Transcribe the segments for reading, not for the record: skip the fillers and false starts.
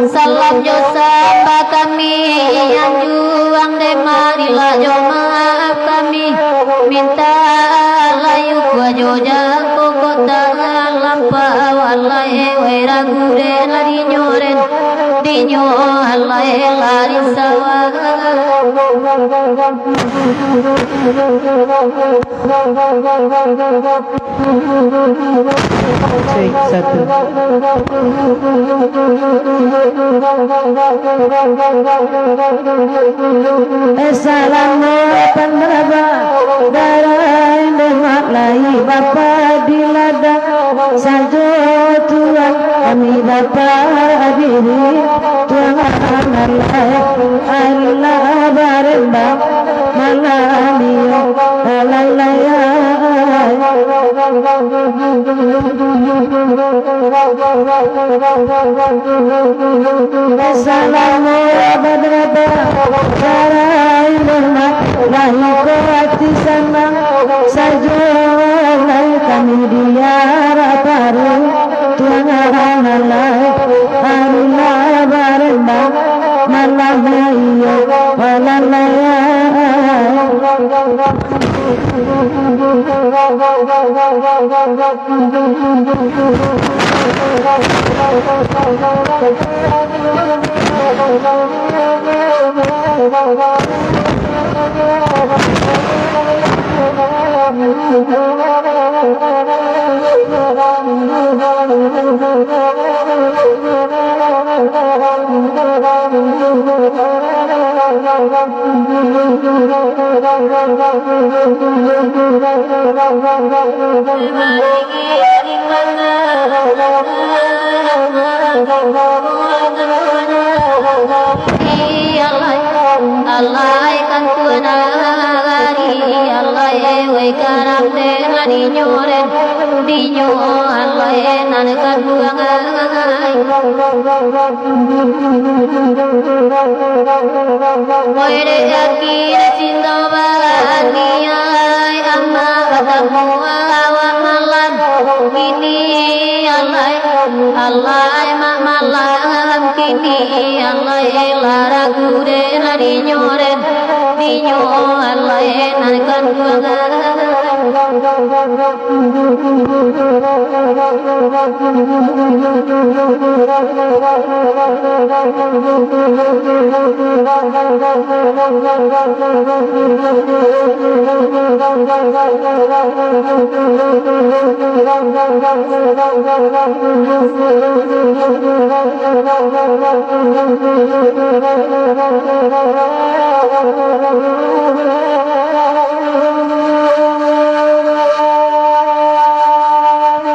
Salam jo sapa kami yang juang de marilah jo maaf kami minta layu jo jago kota lampau alai wera gure lari nyoren dinyo alai lari sawa Cek satu. Assalamualaikum darai demak lahi bapa di ladang sajo Tuhan kami bapa diri Tuhan Allah barembang malaliyo alalaya Assalamualaikum darai demak lahi kuati senang sajo kami diara paru Tuhan Allah barembang malaliyo alalaya Allah kan kunari Allah we karam de lani nyoren dinyo Allah nan kan buangai Oire aki cinta bani ai amma katamu awalan kini Allah Allah malam kini Allah lara gure lari nyoren dinyo Allah nan kan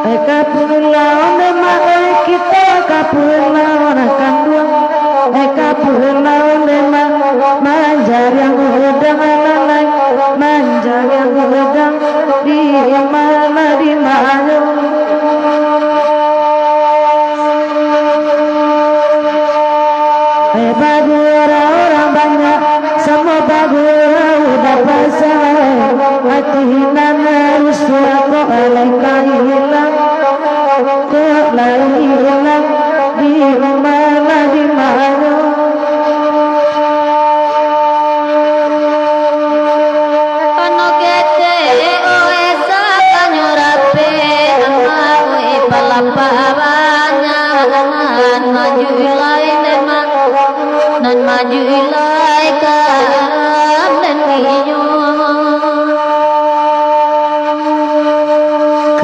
Kapulaon mae kita kapulaon akan dua kapulaon manjar yang udang lalai manjar yang udang di mana di mana bagi orang banyak semua bagi udah pasal hati nana ruswa kok alaikai hilang kok lagi hilang di mana di mana Ano kete o esa kanyurape ama we palapawanya nan maju ilai neman nan maju ilai ka dan niyo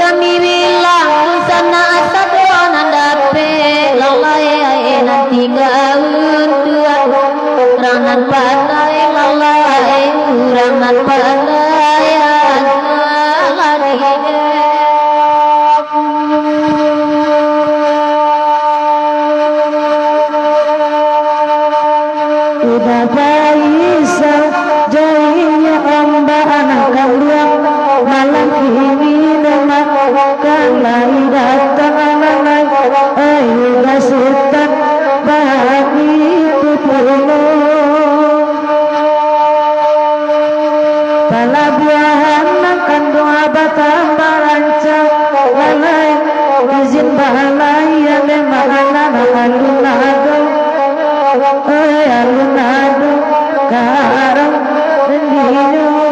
kami bilang sana satuan dape lalai nanti gaun dua rangan pandai lalai rangan pandai udah baisa jadinya ombak anak kalian malam ini nama kalai datang alai ayo gasutan bagi pupulo pala buahan makan doa batang barancang lalai izin balai yang lemah alunado alunado karang rendiyo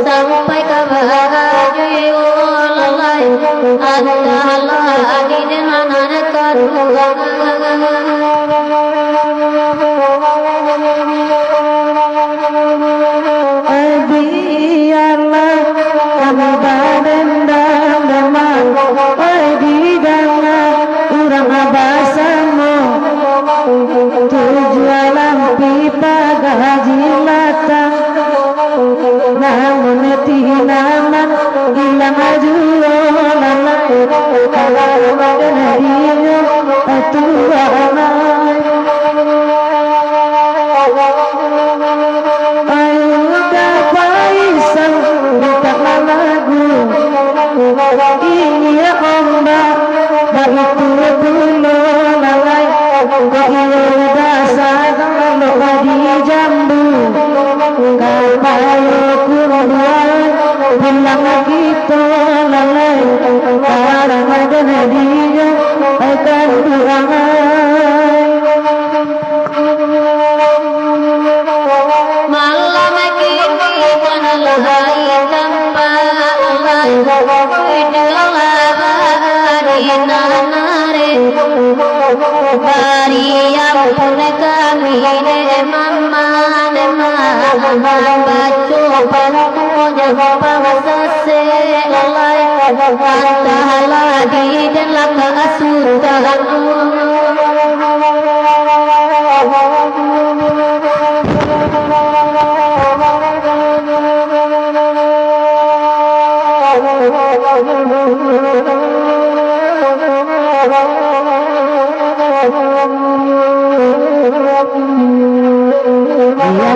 sampai kabar lalai Allah di dengan anak biarlah kami badendang demam bidanglah urang abasamu tujuan pipa gaji latang namun tinaman hilang ajuo lalai kalau darinya Tuhan ayo dapai sang tak lagu ini ya ombak bagi dulu lalai kau udah sadar lo di jambu kapayo kuruan bilang kita lalai karang ada nadinya akan buangai malam kini kan lahai tempat nanare Bariyam pune kami ne mama bacu panunya pawasase lalai antah lagi dan laka asutan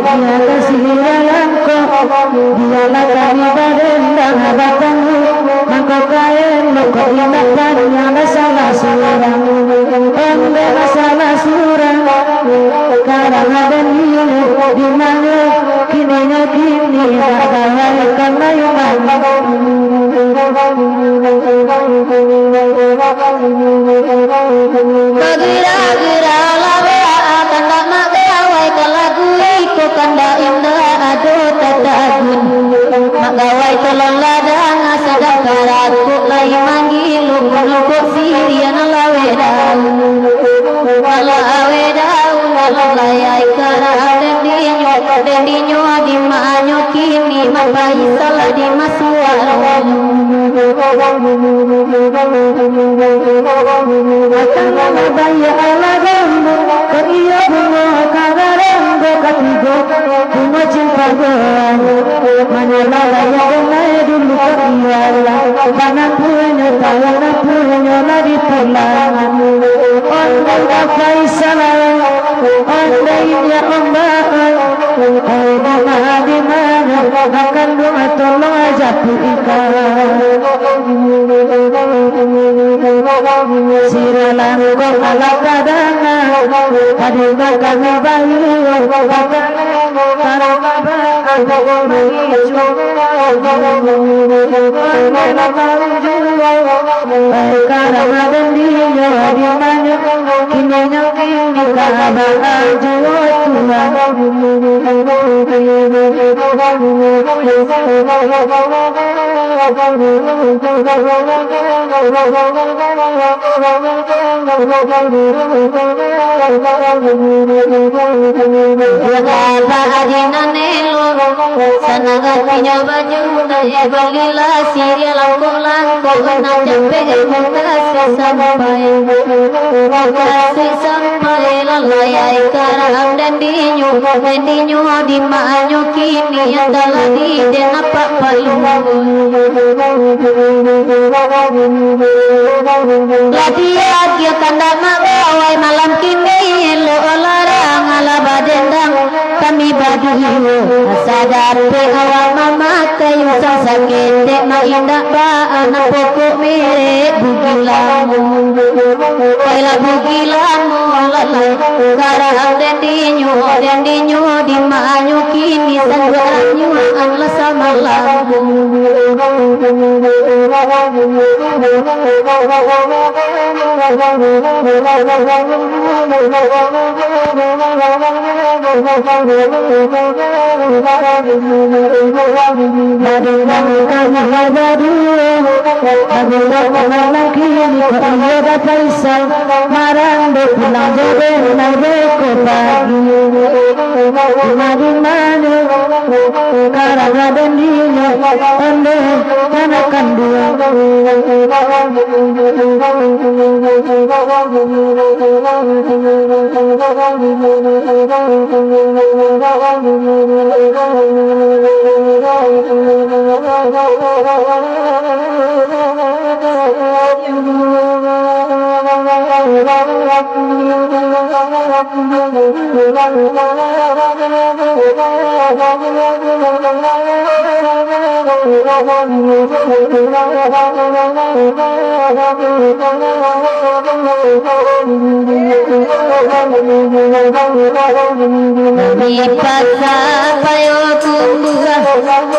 Dia kasih dalam dialah kami barendang batangmu maka kain maka indah nyala salah surang ondela salah surang karang ada nile di mana kini bagawai karena yang Bagira-gira lawa tanda magawai kalagui ko kanda indah ado tatagun magawai tolong ladang sedang karatku lai manggil lukuk sirian lawedau layai karang dendinyo di manyo kini mabai salah di masuaro Atana baya ala gambo ko iya bungo kagarango katigo bungo cimpago manala ya benai dulu ko iya la bana punya lari pulangan ondai da faisala ondai ya ombaan ondai di mana akan doa tolong aja ikan siralang ko ala kadanga hadinga kami bayu karang ba karang adendinyo adimanya kinyo kini kabang sanaga pinyo baju daya balila siria langko na jampe kasih sampai lalai karang dendinyo di manyo kini adalah di denapa palu latihan dia kanda magawai malam kini lo larang ala badendang kami baduyo sadape awak mama kayu sang sakit dek maindak ba anak pokok mere bugilamu kaila bugilamu lalai karang dendinyo di manyo kini sangguranyo ang lasama lamu marang do pulang jodoh nabe ko pagi mari karang adendinyo onde kanakan dua Ipasa payo kumbuha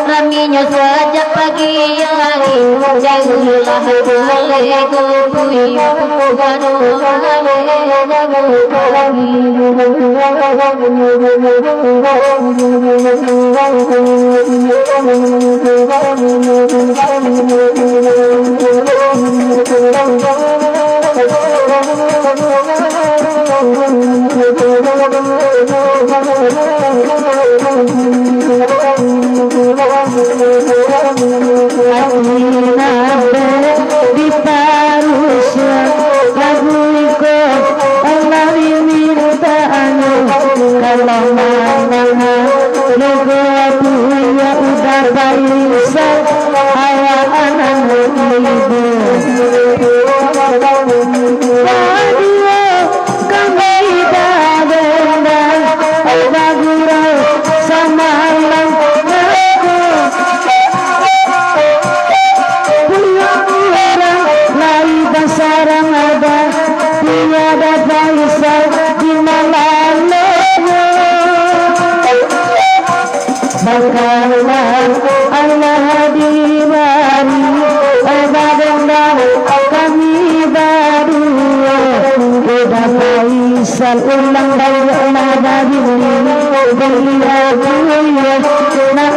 Raminyo sajak pagi hari Jangulah bale kupuy Pugano di parusya lagu iko Allah diminta anu kalau mana logo punya udah baisa hawa anak ibu radio kami dah benda bagura sama lang Jazakallah Allah diberi badang kami baru udah Faisal ulang dari dari beli aku ya nak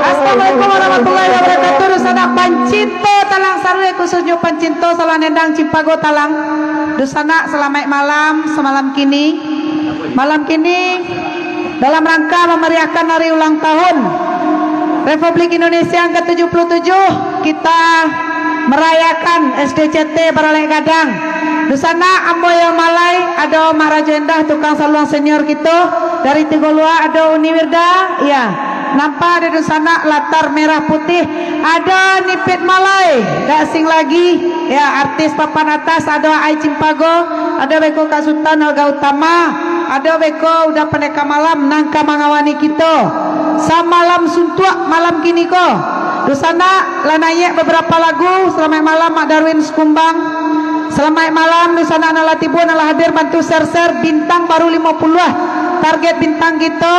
Assalamualaikum warahmatullahi wabarakatuh. Dusana pancinto talang sarwe khususnya pancinto salanedang Cimpago talang. Dusana selamat malam semalam kini. Malam kini dalam rangka memeriahkan hari ulang tahun Republik Indonesia yang ke-77, kita merayakan SDCT Baralek Gadang. Dusana Amboyo Malai ada Maharaja Endah tukang saluang senior kita dari Tigolua ada Uni Wirda ya. Nampak ada di sana latar merah putih, ada Nipit Malai, gak asing lagi ya, artis papan atas ada Ai Cimpago, ada Beko Kasutan Olga Utama, ada Beko udah pendeka malam nangka mangawani kita. Samalam suntuak malam kini ko. Di sana lanayek beberapa lagu. Selamat malam Mak Darwin Sekumbang. Selamat malam di sana Nala Tibun Nala hadir bantu share bintang baru 50. Target bintang kita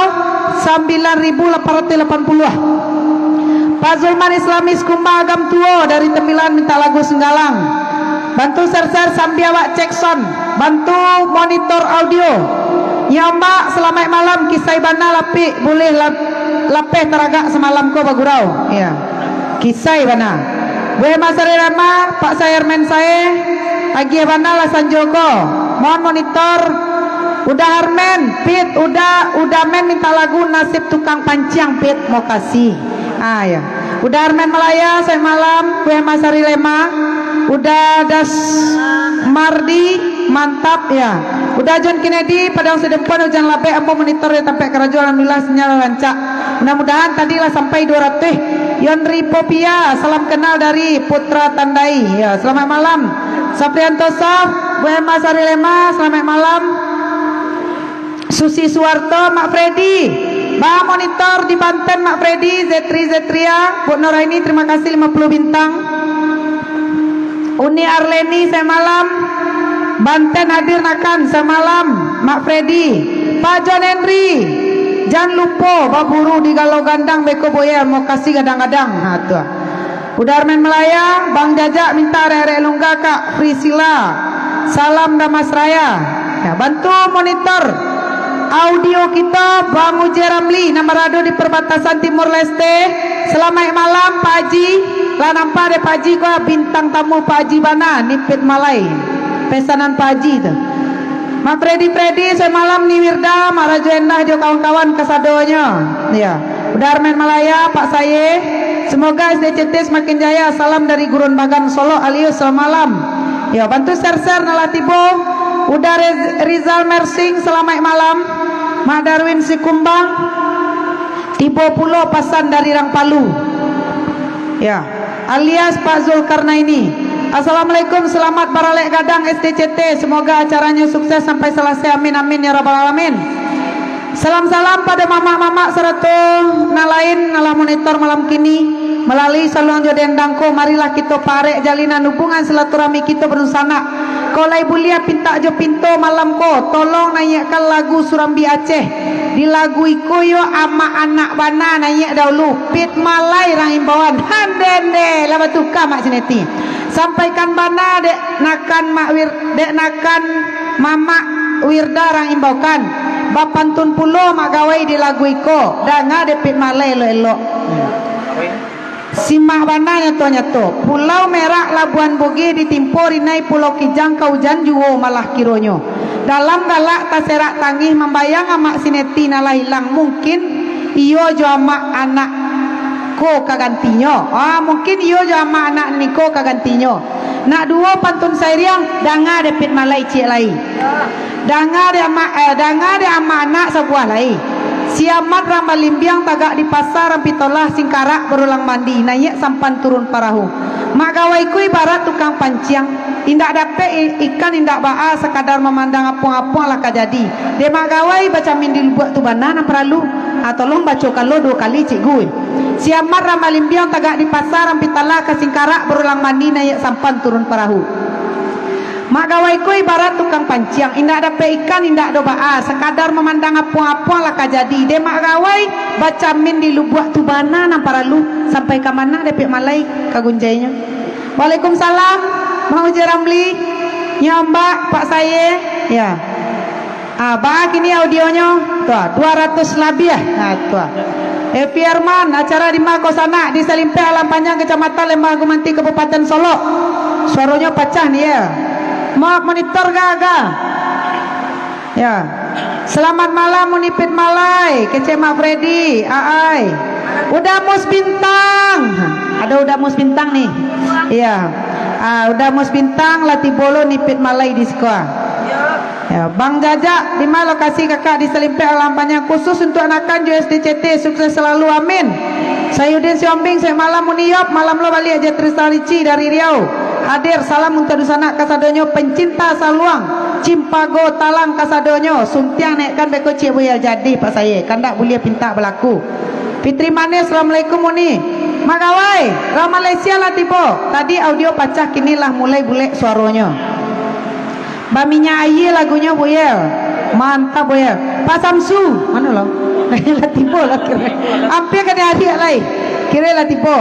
9.880. Pak Zulman Islami Sekumbang Agam Tuo dari Tembilan minta lagu Senggalang. Bantu share sambiawak cekson. Bantu monitor audio. Ya Mbak selamat malam kisah bana lapi boleh lapeh teragak semalam ko bagurau. Ya. Kisah bana. Gue Masari Rama Pak Sayarmen saya Agi bana la Sanjoko. Mohon monitor. Udah Harmen, Pit, udah men minta lagu nasib tukang panciang Pit mau kasih. Ah ya. Udah Harmen Malaya saya malam, gue Masari Lema. Udah Das Mardi mantap ya. Udah John Kennedy Padang Sedempuan hujan labe ampo monitor ya sampai kerajo alhamdulillah sinyal lancak. Mudah-mudahan tadilah sampai 200. Yonri Popia salam kenal dari Putra Tandai ya. Selamat malam. Saprianto Saf, gue Masari Lema selamat malam. Susi Suwarto, Mak Freddy, Mbak monitor di Banten, Mak Freddy, Zetria, Bu Noraini, terima kasih 50 bintang. Uni Arleni, saya malam, Banten hadir nakan semalam Mak Freddy, Pak John Henry. Jangan lupa baburu di Galau Gandang beko boya mau kasih kadang-kadang. Ha tu. Udarmen Melaya, Bang Jajak minta rere lungga Kak Priscilla. Salam Damas Raya. Ya, bantu monitor audio kita Bang Uji Ramli nomor radio di perbatasan Timur Leste. Selamat malam Pak Haji. Lah nampak deh Pak Haji gua bintang tamu Pak Haji Bana Nipit Malai. Pesanan Pak Haji tu. Mak Freddy saya malam ni Wirda, Mak Rajo Endah jo kawan-kawan kasadonya. Ya. Udarmen Malaya Pak Saye. Semoga SDCT semakin jaya. Salam dari Gurun Bagan Solo Alius selamat malam. Ya, bantu share-share nala tibo. Udah Rizal Mersing selamat malam. Mak Darwin Sikumbang. Tibo Pulo Pasan dari Rang Palu. Ya, alias Pak Zulkarnaini. Assalamualaikum, selamat Baralek Gadang SDCT. Semoga acaranya sukses sampai selesai. Amin amin ya rabbal alamin. Salam-salam pada mama-mama serta nalain nala monitor malam kini melalui saluran Jodendangko. Marilah kita parek jalinan hubungan silaturahmi kita bersama. Kolai bulia pinta jo pinto malam ko. Tolong naikkan lagu Surambi Aceh. Di lagu ikoyo ama anak bana naik dahulu. Pit Malai rang imbauan. Handende lama tukar mak sineti. Sampaikan bana dek nakan mak dek nakan mama Wirda rang imbaukan. Bapantun pulo mak gawai di lagu iko. Danga depit Malai elo-elo. Simak bana nyato-nyato. Pulau Merah Labuan Boge ditimpo rinai Pulau Kijang Kaujan juwo malah kironyo. Dalam galak taserak tangih membayang amak sineti nalah hilang. Mungkin iyo jo amak anak ko kagantinyo. Mungkin iyo jo amak anak niko kagantinyo. Nak duo pantun sairiang danga depit Malai cik lai. Danga de amak anak sebuah lai. Siamat rambal limbiang tagak di pasar rampitolah singkarak berulang mandi naik sampan turun parahu. Mak gawaiku ibarat tukang panciang. Indak dapat ikan indak baa sekadar memandang apung-apung lah kajadi. Dia mak gawai baca min di lubuk tu banana perlu. Tolong baca kalau 2 kali cikgu. Siamat rambal limbiang tagak di pasar rampitolah ke singkarak berulang mandi naik sampan turun parahu. Mak gawaiku ibarat tukang panciang. Indak dapat ikan indak do baa sekadar memandang apung-apung lah kajadi. Dia mak gawai baca min di lubuk tu banana paralu sampai ke mana dapat Malai kagunjainya. Waalaikumsalam. Mau Jeramli, nyambak Pak Saye, ya. Bak ini audionya, tuh 200 lebih ya, nah tuh. Evi Arman, acara di Makosana di Selimpe Alam Panjang Kecamatan Lembah Gumanti Kabupaten Solo. Suaranya pecah nih ya. Mau monitor gaga, ya. Selamat malam Munipit Malai, Kece Mak Freddy, Aai. Udah mus bintang, ada udah mus bintang nih, iya. Udah mus bintang latih bolo Nipit Malai di sekolah. Ya, Bang Jajak di mana lokasi kakak di Selimpe Alam Panjang khusus untuk anakan JSDCT sukses selalu amin. Sayudin Siombing saya malam Muniyop malam lo balik aja Tristan Ricci dari Riau. Hadir salam untuk dusanak kasadonyo pencinta saluang Cimpago Talang kasadonyo suntiang naikkan beko cik boyal jadi Pak saya kandak boleh pinta berlaku. Fitri Manis assalamualaikum Muni. Magawai, orang Malaysia lah tipe. Tadi audio pacah, kini lah mulai bulek suaranya. Baminya Ayi lagunya Boyel. Mantap Boyel. Pak Samsu, mana lo? Lah tipe lah kira. Hampir kena adik lah. Kira lah tipe.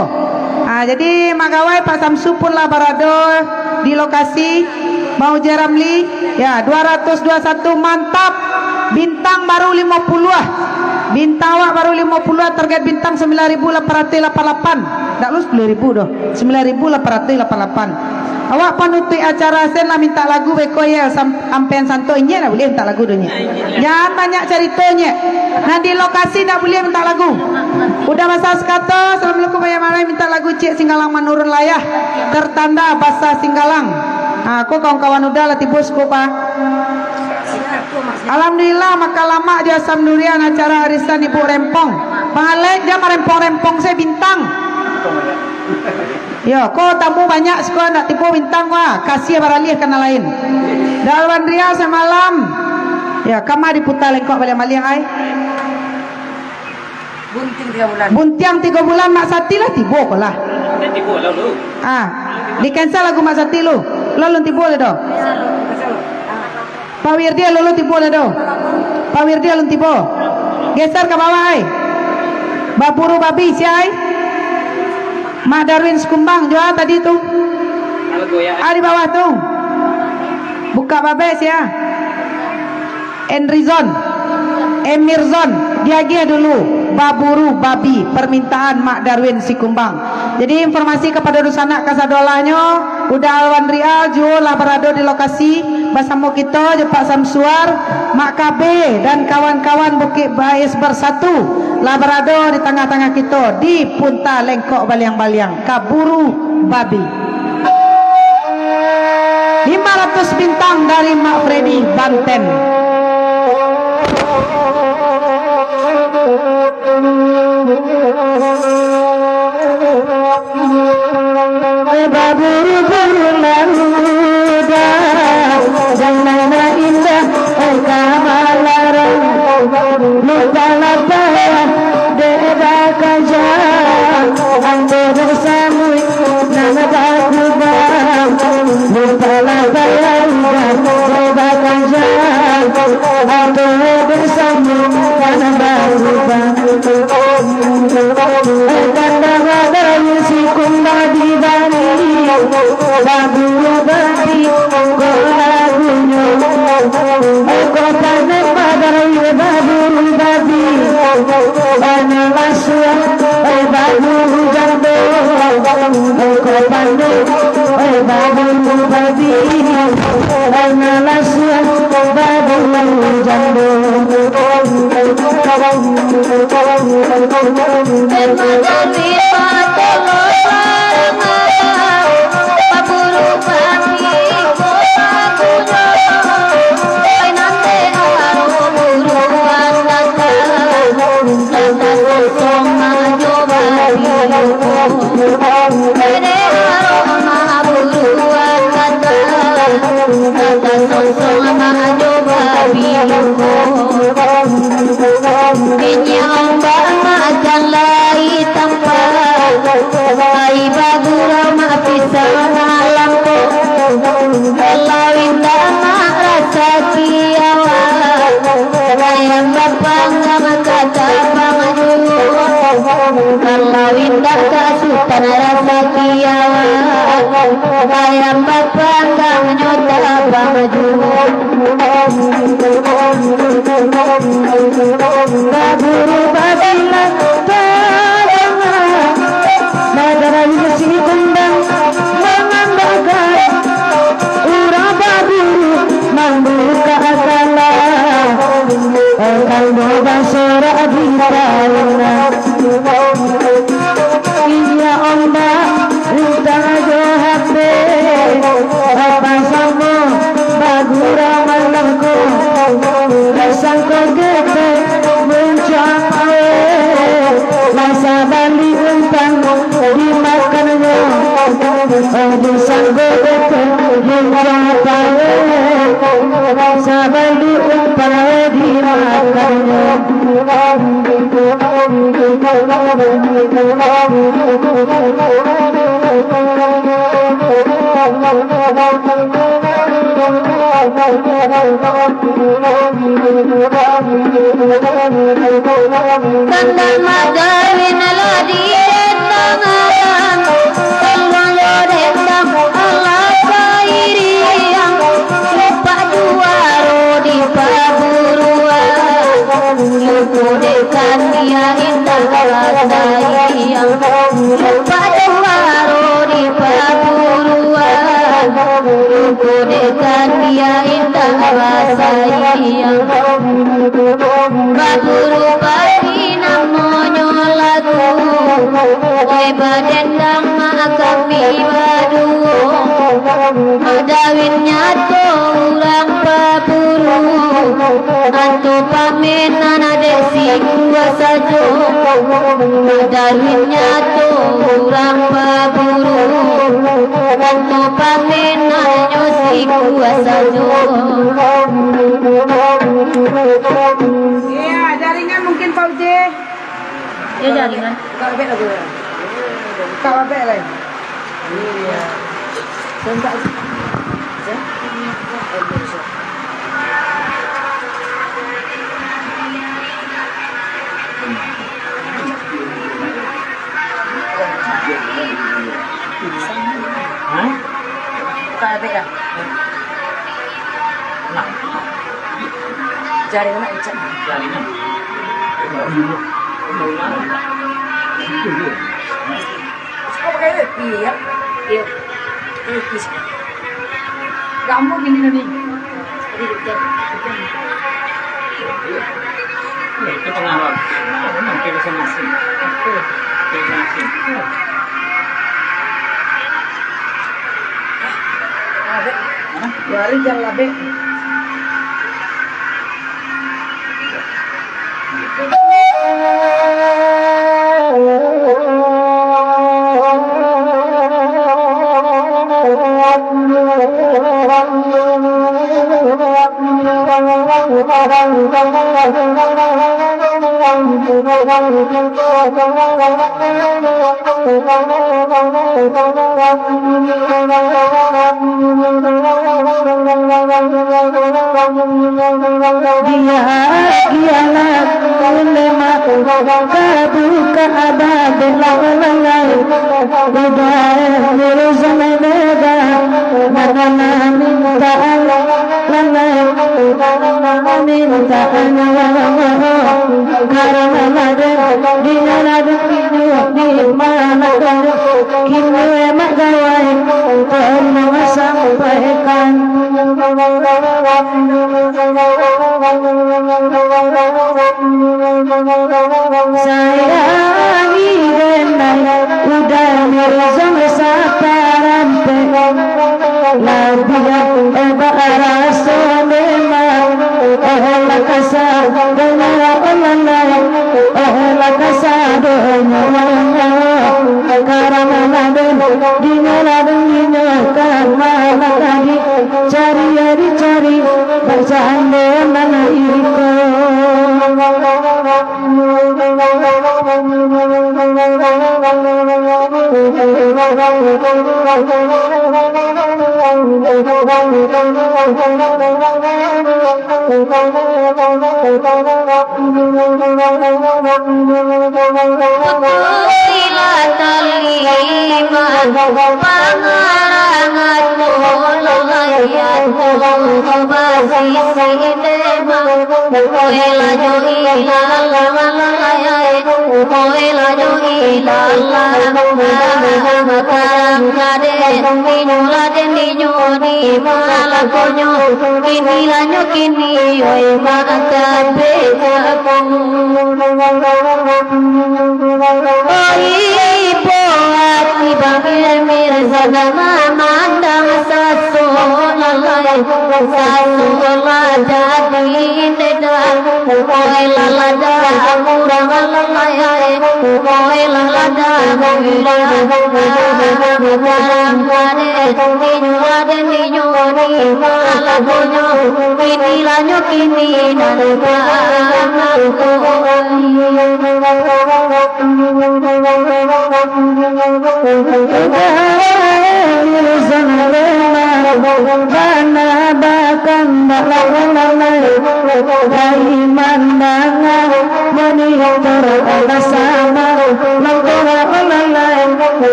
Jadi Magawai Pak Samsu pun lah berada di lokasi. Mau Jeramli, ya 221 mantap. Bintang baru 50 Bintang awak baru 50 target bintang 9.888. Tak lu 10.000 doh. 9.888. Awak penutup acara sen lah minta lagu bekoyel sampean santo nya dah boleh minta lagu donya. Jangan banyak ceritanya. Nah di lokasi tak boleh minta lagu. Udah masa sekata assalamualaikum warahmatullahi minta lagu Cik Singgalang Manurun Layah tertanda bahasa Singgalang. Aku kawan-kawan udah lah tibus ko Pak. Alhamdulillah maka lama dia asam durian acara arisan Ibu Rempong. Pangalek dia merempong-rempong saya bintang. Ya, kau tamu banyak sekolah nak tipu bintang wah. Kasih baralih kena lain. Dalwan Ria semalam. Ya, kama diputar lengkok balik malih ai. Bunting 3 bulan. Buntiang 3 bulan mak sati lah tipu ko lah. Tipu lah lu. Di cancel lagu mak sati lu. Lalu tipu le doh. Pak Wirdi lulu tipu dah do. Pak Wirdi lulu tipu. Geser ke bawah ai. Baburu babi si ai. Mak Darwin Sekumbang jual tadi tuh. Di bawah tuh. Buka babe sih ya. Enrizon, Emirzon, dia dulu. Baburu babi, permintaan Mak Darwin Sikumbang. Jadi informasi kepada Dusana Kasadolahnya, udah Alwan Rial, Juo Labrado di lokasi, bersama kita Jepak Samsuar, Mak KB dan kawan-kawan Bukit Bais bersatu. Labrado di tengah-tengah kita di Punta Lengkok Baliang-Baliang, Kaburu babi. 500 bintang dari Mak Freddy Banten. Baburu-buru laluda Janana indah kamalarang Lupa lapaya Deda kajang Anggur samui Nana bakubang Lupa lapaya Deda kajang Anggur samui Nana bakubang Kandang-kandang si kumbang di bani Baburu babi Kolagunya Kota nepadai baburu babi Analasua baburu jambo Kota nepadai baburu babi Analasua baburu jambo Indah kasutan rasa kiawa ayam bapak kang nyota baju baburu babila tadangan nadaran si kumbang mengambangkan ura baburu membuka akala kalbo basura bintana iya ombak utang aja HP apa sama bagura malamku rasang kegete mencapai masa bali utang dimakannya disang kegete mencapai masa bali utang dimakannya Kandang Madawin ladi tangan Tolong yodendam Allah kairiang Lupa juaro di paburuan Lupa dekan dia indah sayang Lupa juaro di paburuan Lupa dekan dia indah sayang Baburu pagi namanya lagu Oi badendang kami badu Madawin nyato urang baburu Anto pamenan adesi kuasa jo Madawin nyato urang baburu Anto pamenan nyosi kuasa jo Iya, jaringan mungkin Pak Uji. Ya jaringan. Kabel aku ya. Kabel lain. Iya. Sentak. Cari mana ikan? Kau pakai iya, iya, kis. Gampang gini nih. Itu pengaruh. Memang kita bisa masih. Kita masih. Dari jam labe.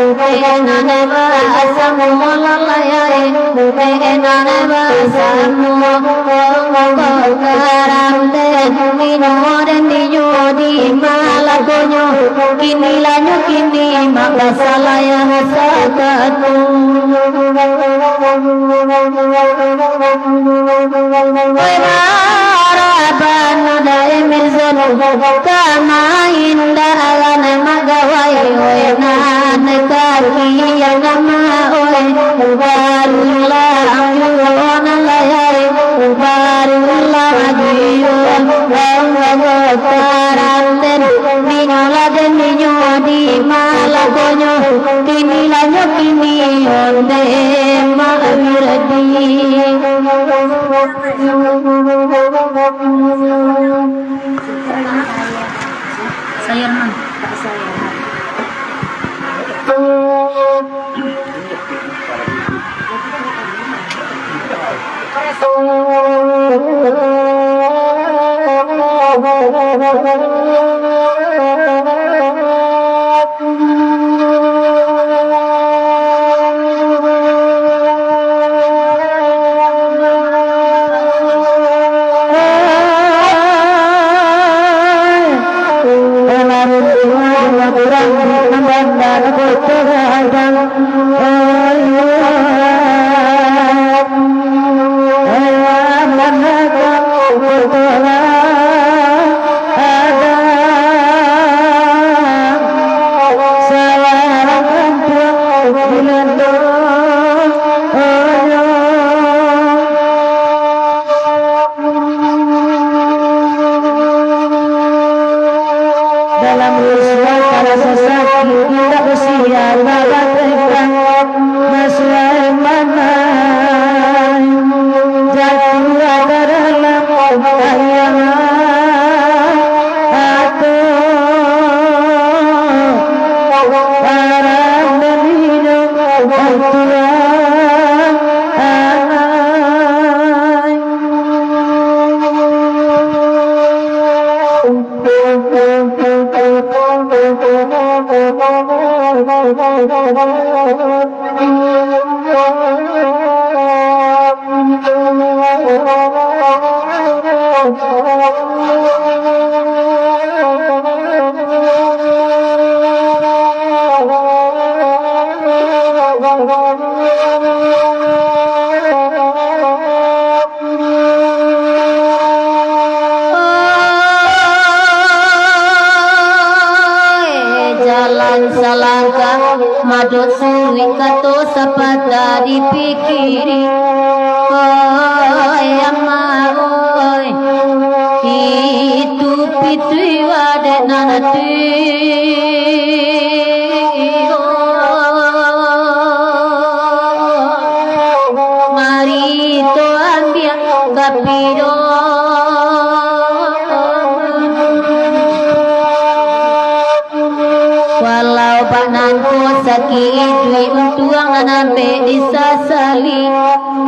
enane bahasa mulalaya enane bahasa karam den minoren di malagonyo kini lanyo kini maka salaya hasakatu Rabana dae mirzan kama indah alana magawai oi nane kaki yang nama oi barullah amyona layai barullah ajiyon karam den minola den minyodi malagonyo kini lanyo kini onde mamirdi Sayarman, Pak Sayarman. dalam usia para sesak tidak usia bagatkan masalah mana jatuh dalam ayam atau para menino salangkah madut suri kato sapata dipikiri oi amma oi itu pitui wade nanati mari to ambia kapiro walau pananku sakit dwi untuang nampe disasali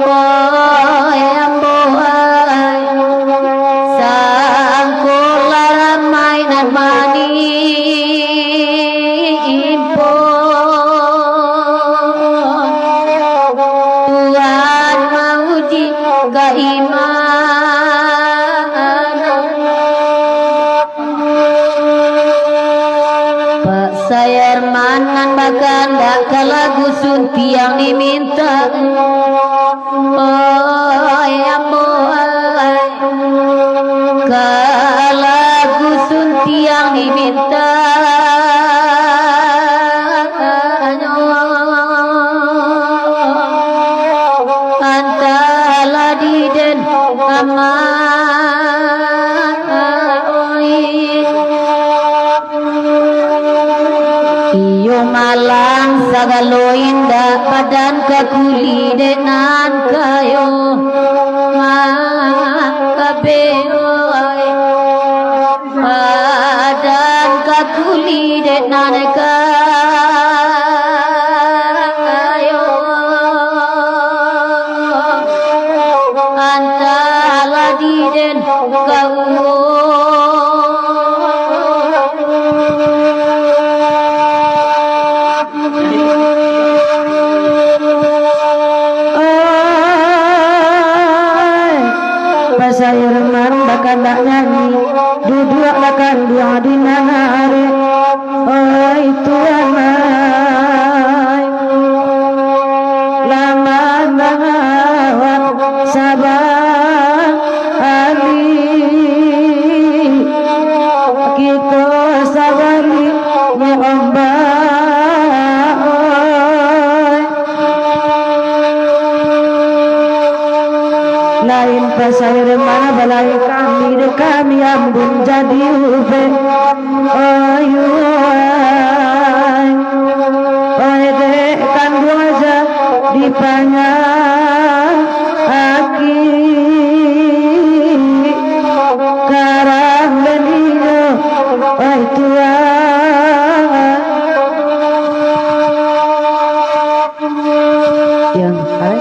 oi ambo ai sangko laramai nan mani impo Tuhan mauji keimanan Sayarmanan bahkan dak kalagu sunti yang diminta oi ambo ai kalagu sunti yang diminta antala diden Iyo malang sagalo indah padan kakuli denan kayo makabe oi padan kakuli denan kayo antala diden kau anak nyanyi duduk akan dua dinari oi tuanai lama ngawat sabar ali kita sabari ni ombak lain pasir mana balai kami ambun jadi ube oi dek kandung aja dipanya aki karang benino oi tua yang hai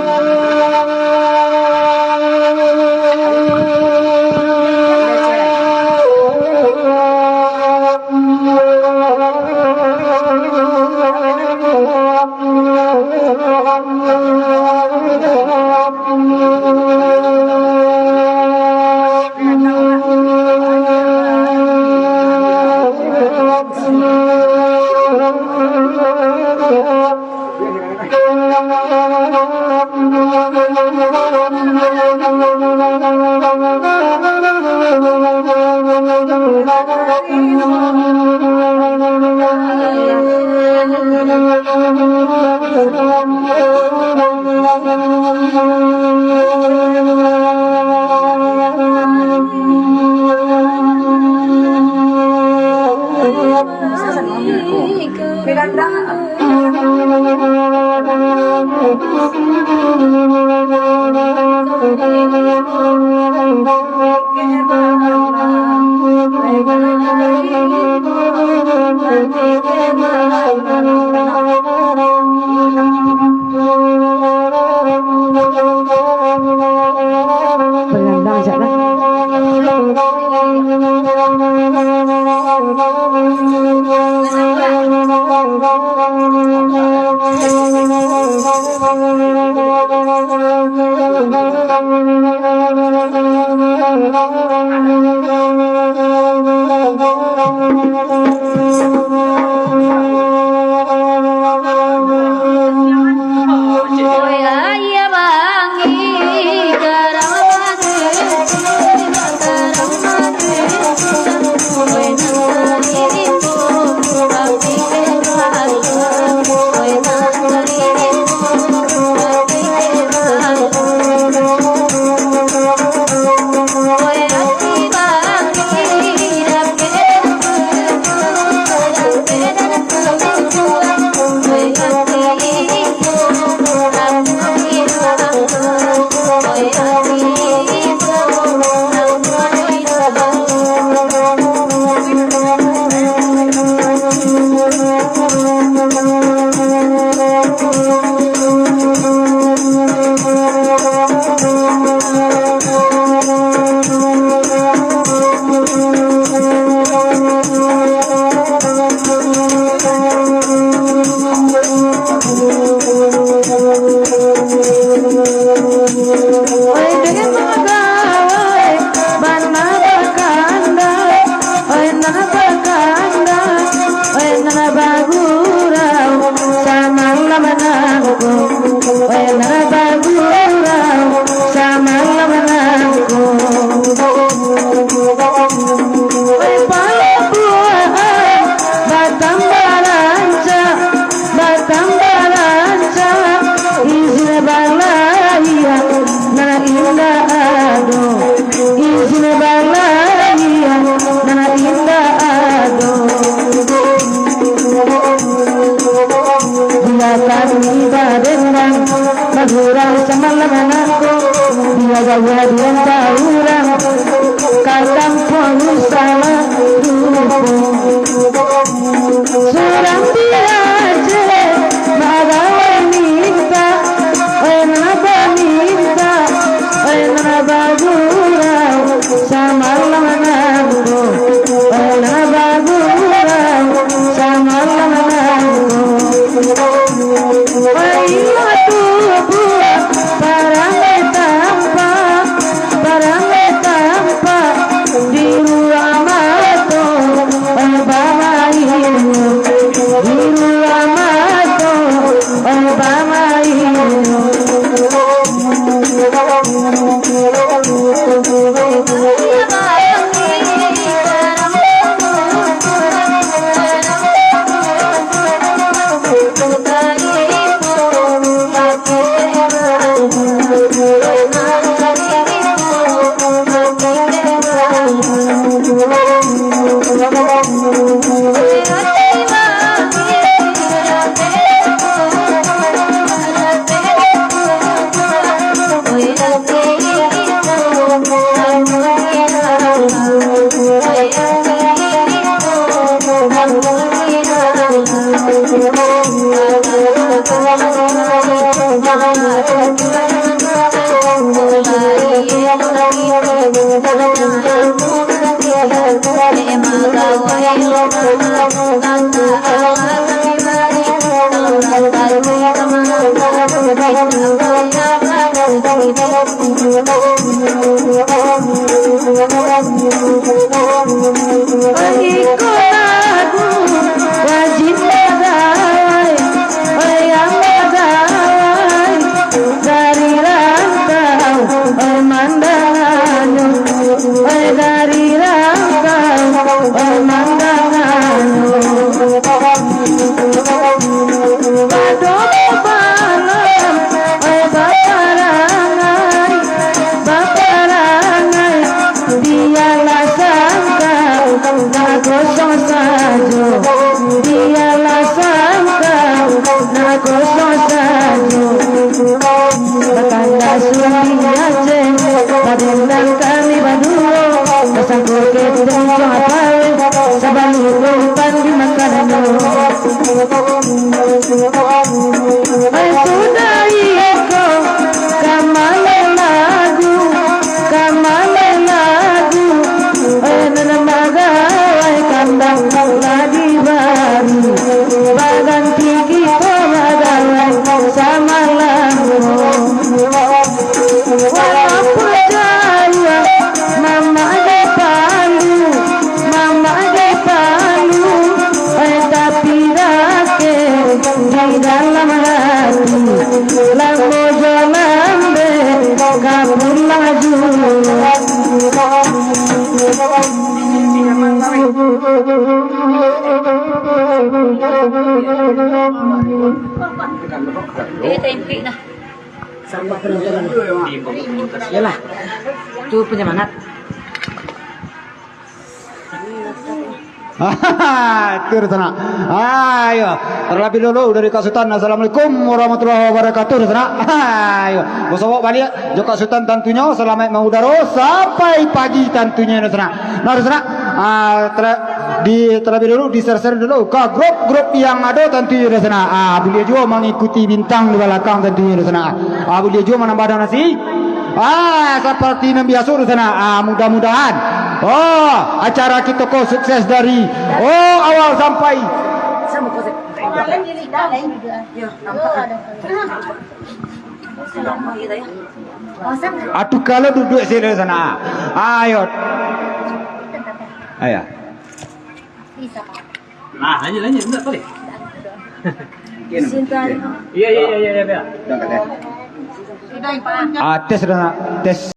Barang Ikut lagu wajib pegawai, yang pegawai dari rantau, mandangannya, dari rantau, mandangannya. Pada malam, baparangai, dialah sangkau, nak kosong saja. Dialah sangkau, nak kosong saja. Bakanda suri Aceh, padendang kami berdua, kesangkut keteng pawe, sabalu umpan di makanannya. Sudah iko kamale lagu, nanamagawai kandang lagi baru, bagan tinggi pemagawai sama lagu. Walau percaya mama di Palu, tapi rakyat di dalam hati, lagu jolambe kabur laju. tempe dah. Sama penonton. Yalah, itu penyemangat. Itu sana. Ayo, terlebih dulu dari Kak Sultan. Assalamualaikum warahmatullahi wabarakatuh. Sana. Ayo, bosok balik. Joko Sultan tentunya selamat mengudara sampai pagi tentunya sana. Nah, sana. Terlebih dulu di-share dulu ke grup-grup yang ada tentunya di sana. Boleh juga mengikuti bintang di belakang tentunya di sana. Boleh juga menambah donasi. Seperti yang biasa di sana. Mudah-mudahan acara kita kok sukses dari awal sampai atuh kalau duduk sini sana. Ayo. Nah, lanjut, enggak boleh. Iya. Tes tes